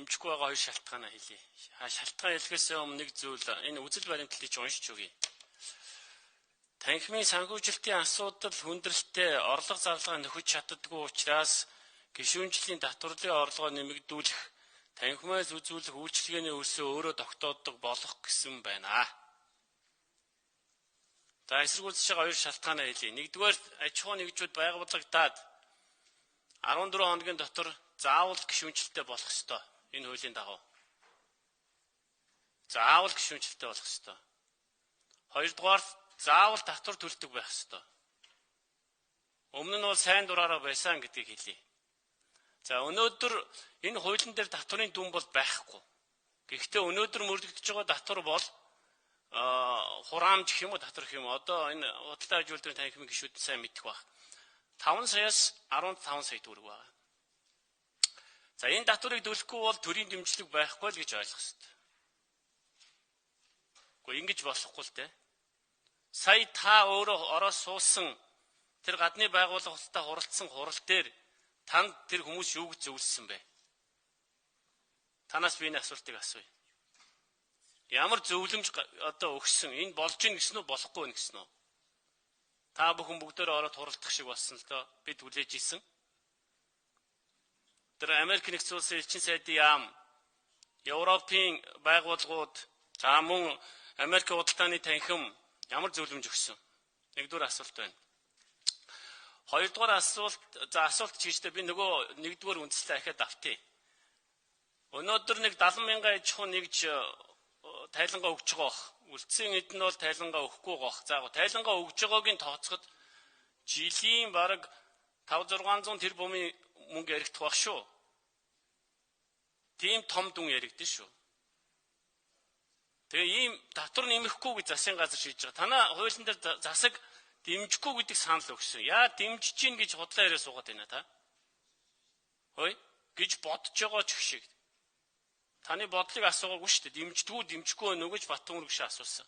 дэмжихгүй байгаа хоёр шалтгаанаа хэлье. Шалтгаан хэлэхээс өмнө нэг зүйл энэ үзэл баримтлалыг ч уншиж өгье. Танхимын санхүүжилтийн асуудал хүндрэлтэй орлого зарлага нөхөж чаддаггүй учраас гишүүнжлийн татварлын орлогоо нэмэгдүүлэх, танхимаас үзүүлэх үйлчилгээний өрсөө өөрөө тогтоодог болох гэсэн байна. За эсэргүүцэж байгаа хоёр шалтгаанаа хэлье. Нэгдүгээр аж ахуй нэгжүүд байгуулагдаад 14 хоногийн дотор заавал гишүүнчлэлтэй болох ёстой. Энэ хуулийн дагуу. Заавал гишүүнчлэлтэй болох ёстой. Хоёрдугаар заавал татвар төлдөг байх ёстой. Өмнө нь бол сайн дураараа байсан гэдгийг хэлье. За өнөөдөр энэ хуулийн дээр татварын дүн бол байхгүй. Гэхдээ өнөөдөр мөрдөгдөж байгаа татвар бол хураамж гэх юм уу татвар гэх юм уу одоо энэ худалдаа аж үйлдвэрийн танхимын гишүүд сайн мэдэх баг. 5 саяас 15 сая төгрөг байна. За энэ татварыг төлөхгүй бол төрийн дэмжлэг байхгүй л гэж ойлгох хэрэгтэй. Гэхдээ ингэж болохгүй л дээ. Сая та өөрөө ороод суусан тэр гадны байгууллагатай хуралдсан хурал дээр танд тэр хүмүүс юу гэж зөвлөсөн бэ? Танаас би энэ асуултыг асууя. Ямар зөвлөмж одоо өгсөн? Энэ болж ийн гэсэн үү болохгүй нь гэсэн үү? Та бүхэн бүгдөө ороод хуралдах шиг болсон л доо бид хүлээж исэн. Тэр Америк нэгдсэн улсын элчин сайдын яам, Европын байгууллагууд, за мөн Америк худалдааны танхим ямар зөвлөмж өгсөн? Нэгдүгээр асуулт байна. Хоёрдугаар асуулт, за асуулт чийжтэй би нөгөө нэгдүгээр үндслээ ахиад автъя. Өнөөдөр нэг 70 мянган аж ахуй нэгж тайлангаа өгч байгаа бох. Үлдсэн эд нь бол тайлангаа өгөхгүй гоох. За тайлангаа өгж байгаагийн тооцоход жилийн бараг 5-600 тэрбумын мөнгө яригдах байх шүү. Тийм том дүн яригдэн шүү. Тэгээ ийм татвар нэмэхгүй гэж засгийн газар шийдэж байгаа. Танаа хуулийн дээр засаг дэмжихгүй гэдэг санал өгсөн. Яа дэмжиж гин гэж худлаа яриа суугаад байна та. Хөөе гэж бодож байгаа ч шиг. Таны бодлыг асуугаагүй шүү дээ. Дэмждэггүй дэмжихгүй нөө гэж Баттүнг шиг асуусан.